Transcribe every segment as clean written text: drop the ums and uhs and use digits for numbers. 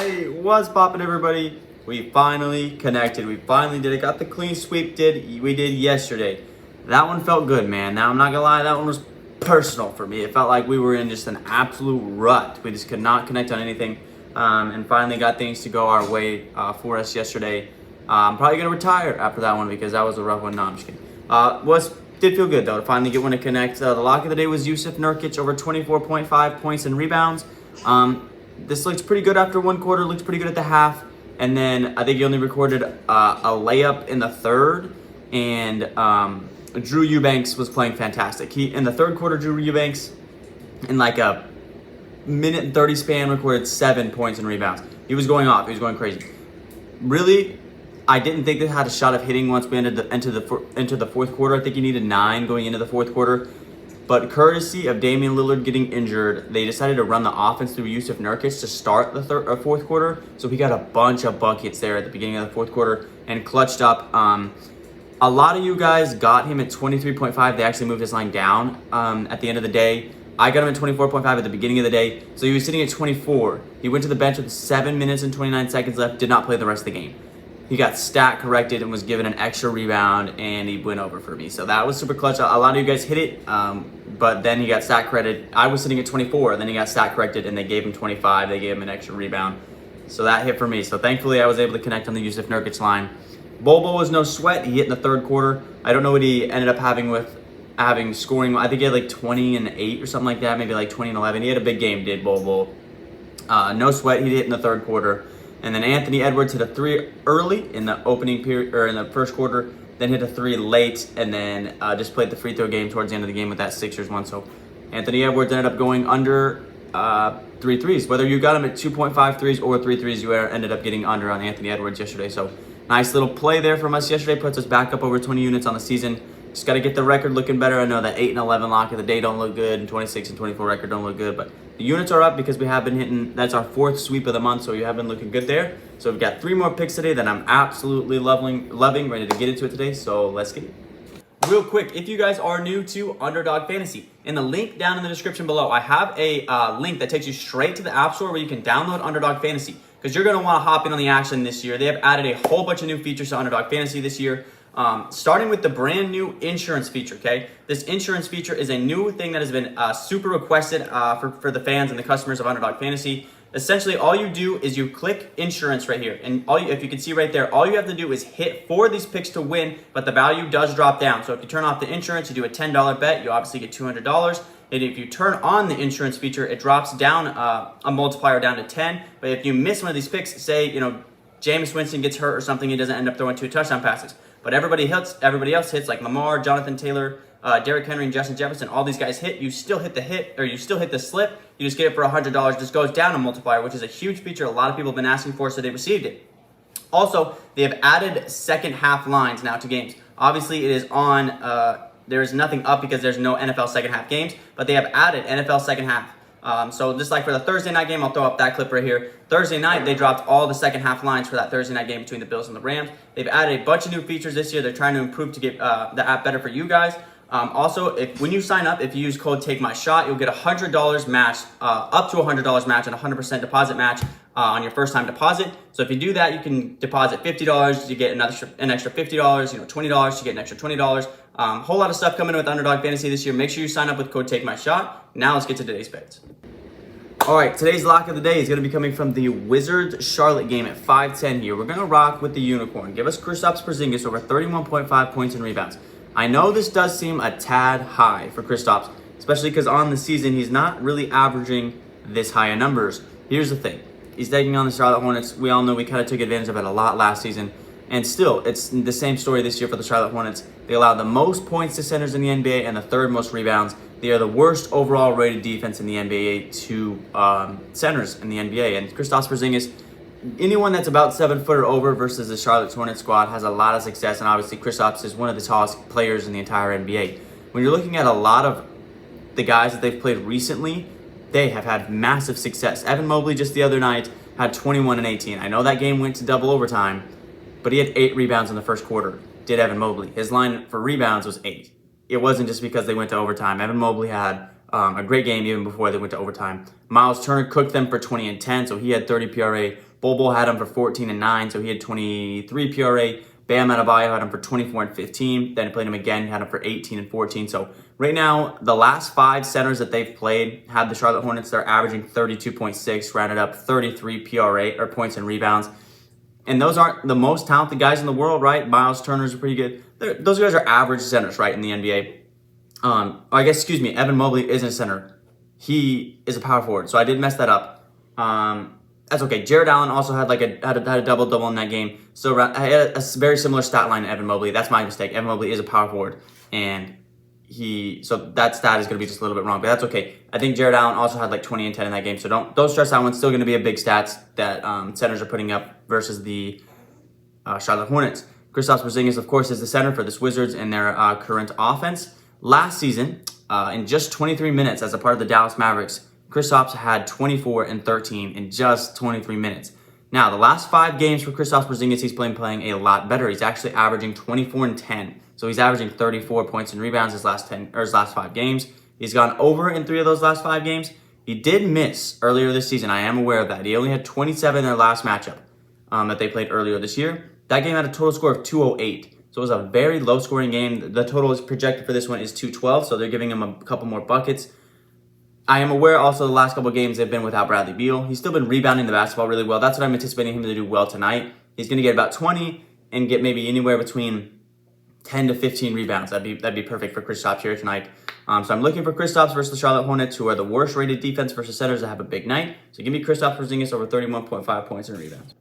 Hey, what's poppin', everybody? We finally connected. We finally did it. Got the clean sweep we did yesterday. That one felt good, man. Now, I'm not gonna lie, that one was personal for me. It felt like we were in just an absolute rut. We just could not connect on anything, and finally got things to go our way for us yesterday. I'm probably gonna retire after that one because that was a rough one. No, I'm just kidding. Did feel good though to finally get one to connect. The lock of the day was Yusuf Nurkic over 24.5 points and rebounds. This looks pretty good after one quarter, looks pretty good at the half. And then I think he only recorded a layup in the third. And Drew Eubanks was playing fantastic. In the third quarter, Drew Eubanks, in like a minute and 30 span, recorded 7 points and rebounds. He was going off. He was going crazy. Really, I didn't think they had a shot of hitting once we into the fourth quarter. I think he needed 9 going into the fourth quarter. But courtesy of Damian Lillard getting injured, they decided to run the offense through Yusuf Nurkic to start the fourth quarter. So we got a bunch of buckets there at the beginning of the fourth quarter and clutched up. A lot of you guys got him at 23.5. They actually moved his line down at the end of the day. I got him at 24.5 at the beginning of the day. So he was sitting at 24. He went to the bench with 7 minutes and 29 seconds left, did not play the rest of the game. He got stat corrected and was given an extra rebound, and he went over for me. So that was super clutch. A lot of you guys hit it, but then he got stat credited. I was sitting at 24, then he got stat corrected, and they gave him 25. They gave him an extra rebound. So that hit for me. So thankfully, I was able to connect on the Yusuf Nurkic line. Bobo was no sweat. He hit in the third quarter. I don't know what he ended up having scoring. I think he had like 20 and 8 or something like that, maybe like 20 and 11. He had a big game, did Bobo. No sweat. He hit in the third quarter. And then Anthony Edwards hit a 3 early in the opening period, or in the first quarter, then hit a 3 late, and then just played the free throw game towards the end of the game with that Sixers one. So Anthony Edwards ended up going under 3 threes. Whether you got him at 2.5 threes or 3 threes, you ended up getting under on Anthony Edwards yesterday. So nice little play there from us yesterday. Puts us back up over 20 units on the season. Just got to get the record looking better. I know that 8 and 11 lock of the day don't look good, and 26 and 24 record don't look good, but the units are up because we have been hitting. That's our 4th sweep of the month, so you have been looking good there. So we've got 3 more picks today that I'm absolutely loving, ready to get into it today. So let's get it. Real quick, if you guys are new to Underdog Fantasy, in the link down in the description below, I have a link that takes you straight to the App Store where you can download Underdog Fantasy, because you're going to want to hop in on the action this year. They have added a whole bunch of new features to Underdog Fantasy this year. Starting with the brand new insurance feature, okay? This insurance feature is a new thing that has been super requested for the fans and the customers of Underdog Fantasy. Essentially, all you do is you click insurance right here. And if you can see right there, all you have to do is hit 4 of these picks to win, but the value does drop down. So if you turn off the insurance, you do a $10 bet, you obviously get $200. And if you turn on the insurance feature, it drops down a multiplier down to 10. But if you miss one of these picks, say, Jameis Winston gets hurt or something, he doesn't end up throwing 2 touchdown passes. But everybody else hits, like Lamar, Jonathan Taylor, Derrick Henry, and Justin Jefferson. All these guys hit. You still hit the slip. You just get it for $100. Just goes down a multiplier, which is a huge feature a lot of people have been asking for, so they received it. Also, they have added second half lines now to games. Obviously, it is on. There is nothing up because there's no NFL second half games, but they have added NFL second half. So just like for the Thursday night game, I'll throw up that clip right here. Thursday night, they dropped all the second half lines for that Thursday night game between the Bills and the Rams. They've added a bunch of new features this year. They're trying to improve to get the app better for you guys. Also, when you sign up, if you use code TAKEMYSHOT, you'll get $100 match, up to $100 match and 100% deposit match on your first time deposit. So if you do that, you can deposit $50, you get an extra $50, $20, you get an extra $20. Whole lot of stuff coming with Underdog Fantasy this year. Make sure you sign up with code TAKEMYSHOT. Now let's get to today's bets. All right, today's lock of the day is going to be coming from the Wizards-Charlotte game at 5:10 here. We're going to rock with the Unicorn. Give us Kristaps Porzingis over 31.5 points and rebounds. I know this does seem a tad high for Kristaps, especially because on the season, he's not really averaging this high in numbers. Here's the thing. He's taking on the Charlotte Hornets. We all know we kind of took advantage of it a lot last season. And still, it's the same story this year for the Charlotte Hornets. They allow the most points to centers in the NBA and the 3rd most rebounds. They are the worst overall rated defense in the NBA to centers in the NBA. And Kristaps Porzingis, anyone that's about 7 foot or over versus the Charlotte Hornets squad has a lot of success. And obviously, Kristaps is one of the tallest players in the entire NBA. When you're looking at a lot of the guys that they've played recently, they have had massive success. Evan Mobley just the other night had 21 and 18. I know that game went to double overtime, but he had 8 rebounds in the first quarter, did Evan Mobley. His line for rebounds was 8. It wasn't just because they went to overtime. Evan Mobley had a great game even before they went to overtime. Miles Turner cooked them for 20 and 10, so he had 30 PRA. Bol had him for 14 and 9, so he had 23 PRA. Bam Adebayo had him for 24 and 15. Then he played him again, he had him for 18 and 14. So right now, the last 5 centers that they've played had the Charlotte Hornets. They're averaging 32.6, rounded up 33 PRA or points and rebounds. And those aren't the most talented guys in the world, right? Miles Turner's pretty good. Those guys are average centers, right, in the NBA. Evan Mobley isn't a center. He is a power forward, so I did mess that up. That's okay. Jared Allen also had a double-double in that game. So I had a very similar stat line to Evan Mobley. That's my mistake. Evan Mobley is a power forward, and so that stat is going to be just a little bit wrong, but that's okay. I think Jared Allen also had like 20 and 10 in that game, so don't stress that one. Still going to be a big stats that centers are putting up versus the Charlotte Hornets. Kristaps Porzingis, of course, is the center for this Wizards in their current offense. Last season, in just 23 minutes as a part of the Dallas Mavericks, Kristaps had 24 and 13 in just 23 minutes. Now, the last 5 games for Kristaps Porzingis, he's playing a lot better. He's actually averaging 24 and 10. So he's averaging 34 points and rebounds his last 5 games. He's gone over in 3 of those last 5 games. He did miss earlier this season. I am aware of that. He only had 27 in their last matchup that they played earlier this year. That game had a total score of 208. So it was a very low-scoring game. The total is projected for this one is 212, so they're giving him a couple more buckets. I am aware also the last couple of games they've been without Bradley Beal. He's still been rebounding the basketball really well. That's what I'm anticipating him to do well tonight. He's going to get about 20 and get maybe anywhere between 10 to 15 rebounds. That'd be perfect for Kristaps here tonight. So I'm looking for Kristaps versus the Charlotte Hornets, who are the worst-rated defense versus centers that have a big night. So give me Kristaps Porzingis over 31.5 points and rebounds.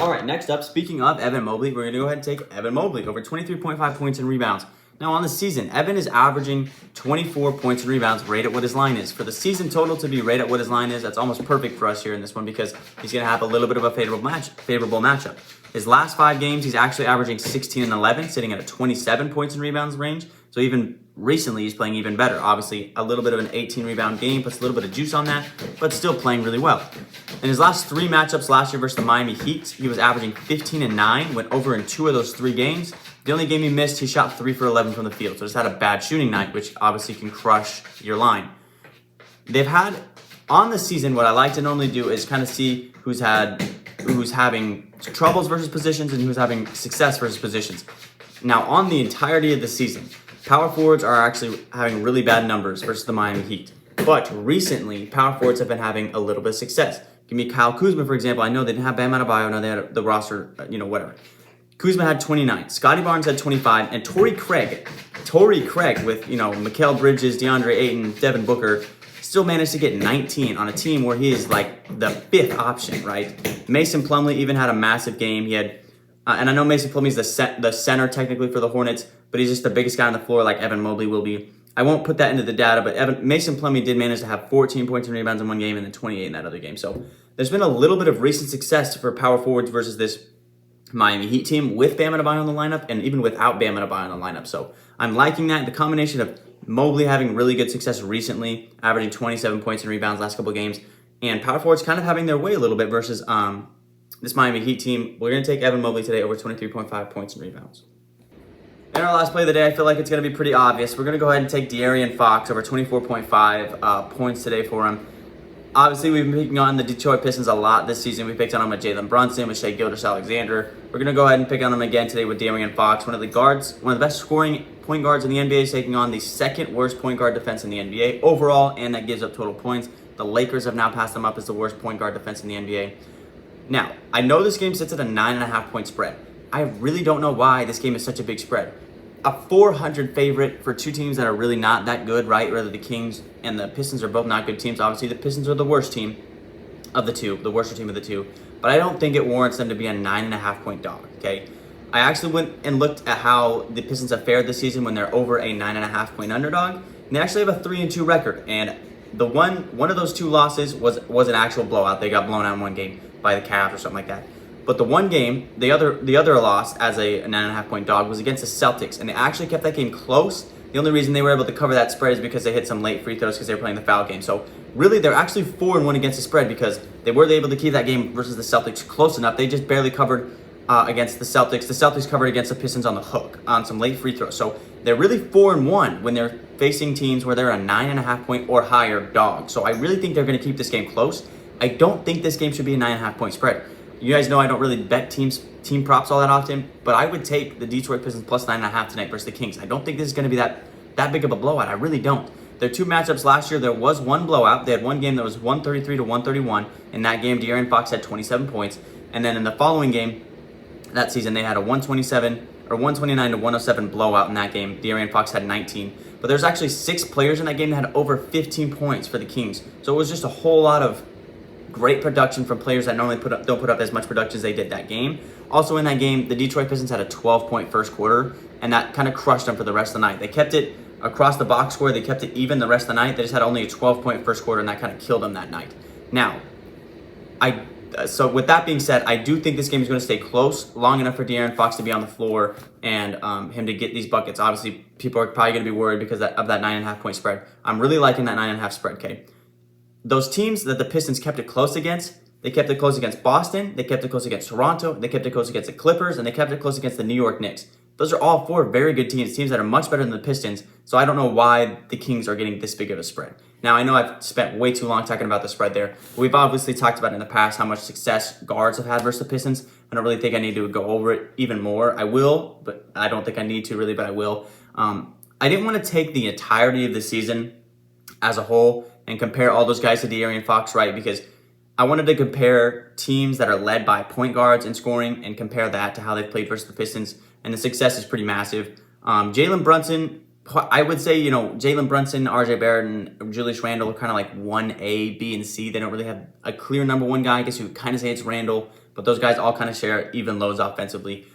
All right, next up, speaking of Evan Mobley, we're going to go ahead and take Evan Mobley over 23.5 points and rebounds. Now, on the season, Evan is averaging 24 points and rebounds right at what his line is. For the season total to be right at what his line is, that's almost perfect for us here in this one because he's going to have a little bit of a favorable matchup. His last 5 games, he's actually averaging 16 and 11, sitting at a 27 points and rebounds range. So even recently, he's playing even better. Obviously, a little bit of an 18-rebound game, puts a little bit of juice on that, but still playing really well. In his last 3 matchups last year versus the Miami Heat, he was averaging 15 and 9, went over in 2 of those 3 games. The only game he missed, he shot 3 for 11 from the field. So just had a bad shooting night, which obviously can crush your line. They've had, on the season, what I like to normally do is kind of see who's having troubles versus positions and who's having success versus positions. Now, on the entirety of the season, power forwards are actually having really bad numbers versus the Miami Heat. But recently, power forwards have been having a little bit of success. Give me Kyle Kuzma, for example. I know they didn't have Bam Adebayo. I know they had the roster, whatever. Kuzma had 29. Scotty Barnes had 25. And Torrey Craig with, Mikal Bridges, DeAndre Ayton, Devin Booker, still managed to get 19 on a team where he is like the 5th option, right? Mason Plumlee even had a massive game. He had, and I know Mason Plumlee is the center technically for the Hornets, but he's just the biggest guy on the floor like Evan Mobley will be. I won't put that into the data, but Mason Plumlee did manage to have 14 points and rebounds in one game and then 28 in that other game. So there's been a little bit of recent success for power forwards versus this Miami Heat team with Bam Adebayo on the lineup and even without Bam Adebayo on the lineup. So I'm liking that. The combination of Mobley having really good success recently, averaging 27 points and rebounds last couple games, and power forwards kind of having their way a little bit versus this Miami Heat team. We're going to take Evan Mobley today over 23.5 points and rebounds. In our last play of the day, I feel like it's going to be pretty obvious. We're going to go ahead and take De'Aaron Fox over 24.5 points today for him. Obviously, we've been picking on the Detroit Pistons a lot this season. We picked on them with Jalen Brunson, with Shai Gilgeous-Alexander. We're going to go ahead and pick on them again today with De'Aaron Fox, one of the best scoring point guards in the NBA, is taking on the 2nd worst point guard defense in the NBA overall, and that gives up total points. The Lakers have now passed them up as the worst point guard defense in the NBA. Now, I know this game sits at a 9.5 point spread. I really don't know why this game is such a big spread. A 400 favorite for 2 teams that are really not that good, right? Whether the Kings and the Pistons are both not good teams. Obviously, the Pistons are the worst team of the 2, the worst team of the 2. But I don't think it warrants them to be a 9.5 point dog, okay? I actually went and looked at how the Pistons have fared this season when they're over a 9.5 point underdog. And they actually have a 3-2 record. And the one of those 2 losses was an actual blowout. They got blown out in one game by the Cavs or something like that. But the one game, the other loss as a 9.5 point dog was against the Celtics, and they actually kept that game close. The only reason they were able to cover that spread is because they hit some late free throws because they were playing the foul game. So really, they're actually 4-1 against the spread because they were able to keep that game versus the Celtics close enough. They just barely covered against the Celtics. The Celtics covered against the Pistons on the hook on some late free throws. So they're really 4-1 when they're facing teams where they're a 9.5 point or higher dog. So I really think they're going to keep this game close. I don't think this game should be a 9.5 point spread. You guys know I don't really bet team props all that often, but I would take the Detroit Pistons plus 9.5 tonight versus the Kings. I don't think this is going to be that big of a blowout. I really don't. Their two matchups last year, there was one blowout. They had one game that was 133 to 131. In that game, De'Aaron Fox had 27 points. And then in the following game that season, they had a 129 to 107 blowout in that game. De'Aaron Fox had 19. But there's actually 6 players in that game that had over 15 points for the Kings. So it was just a whole lot of great production from players that normally don't put up as much production as they did that game. Also in that game, the Detroit Pistons had a 12-point first quarter, and that kind of crushed them for the rest of the night. They kept it across the box score. They kept it even the rest of the night. They just had only a 12-point first quarter, and that kind of killed them that night. Now, so with that being said, I do think this game is going to stay close long enough for De'Aaron Fox to be on the floor and him to get these buckets. Obviously, people are probably going to be worried because of that 9.5 point spread. I'm really liking that 9.5 spread, okay? Those teams that the Pistons kept it close against, they kept it close against Boston, they kept it close against Toronto, they kept it close against the Clippers, and they kept it close against the New York Knicks. Those are all 4 very good teams that are much better than the Pistons, so I don't know why the Kings are getting this big of a spread. Now, I know I've spent way too long talking about the spread there. We've obviously talked about in the past how much success guards have had versus the Pistons. I don't really think I need to go over it even more. I will, but I don't think I need to really, but I will. I didn't want to take the entirety of the season as a whole and compare all those guys to De'Aaron Fox, right? Because I wanted to compare teams that are led by point guards in scoring and compare that to how they've played versus the Pistons, and the success is pretty massive. Jalen Brunson, I would say, Jalen Brunson, RJ Barrett, and Julius Randle are kind of like 1A, B, and C. They don't really have a clear number one guy. I guess you would kind of say it's Randle, but those guys all kind of share even loads offensively.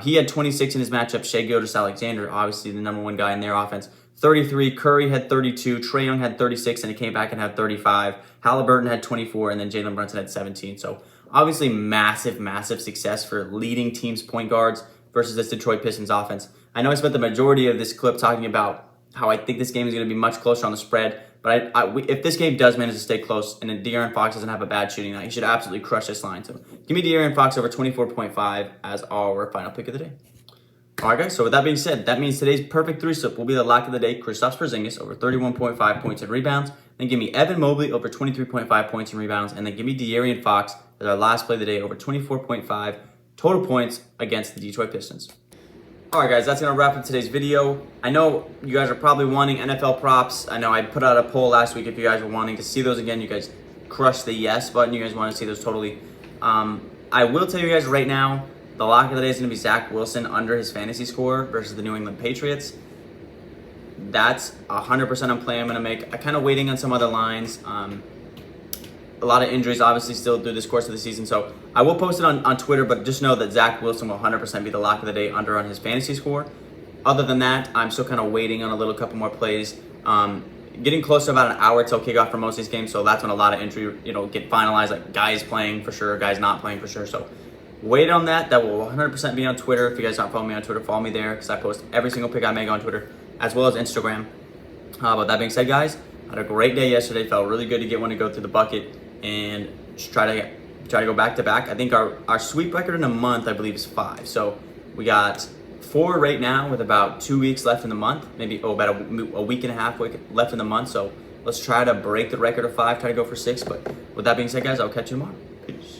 He had 26 in his matchup. Shai Gilgeous-Alexander, obviously the number one guy in their offense, 33. Curry had 32. Trae Young had 36, and he came back and had 35. Halliburton had 24, and then Jalen Brunson had 17. So obviously massive, massive success for leading teams' point guards versus this Detroit Pistons offense. I know I spent the majority of this clip talking about how I think this game is going to be much closer on the spread, but if this game does manage to stay close and then De'Aaron Fox doesn't have a bad shooting night, he should absolutely crush this line. So give me De'Aaron Fox over 24.5 as our final pick of the day. All right, guys, so with that being said, that means today's perfect three-slip will be the lock of the day, Kristaps Porzingis over 31.5 points and rebounds. Then give me Evan Mobley over 23.5 points and rebounds. And then give me De'Aaron Fox as our last play of the day over 24.5 total points against the Detroit Pistons. All right, guys, that's going to wrap up today's video. I know you guys are probably wanting NFL props. I know I put out a poll last week if you guys were wanting to see those again. You guys crushed the yes button. You guys want to see those totally. I will tell you guys right now, the lock of the day is going to be Zach Wilson under his fantasy score versus the New England Patriots. That's 100% a play I'm going to make. I'm kind of waiting on some other lines. A lot of injuries, obviously, still through this course of the season. So I will post it on Twitter, but just know that Zach Wilson will 100% be the lock of the day under on his fantasy score. Other than that, I'm still kind of waiting on a couple more plays. Getting close to about an hour till kickoff for most of these games, so that's when a lot of injury, get finalized, like guys playing for sure, guys not playing for sure. So wait on that. That will 100% be on Twitter. If you guys aren't following me on Twitter, follow me there because I post every single pick I make on Twitter as well as Instagram. But that being said, guys, I had a great day yesterday. Felt really good to get one to go through the bucket and just try to go back to back. I think our sweep record in a month, I believe, is 5. So we got 4 right now with about 2 weeks left in the month. Maybe about a week and a half left in the month. So let's try to break the record of 5. Try to go for 6. But with that being said, guys, I'll catch you tomorrow. Peace.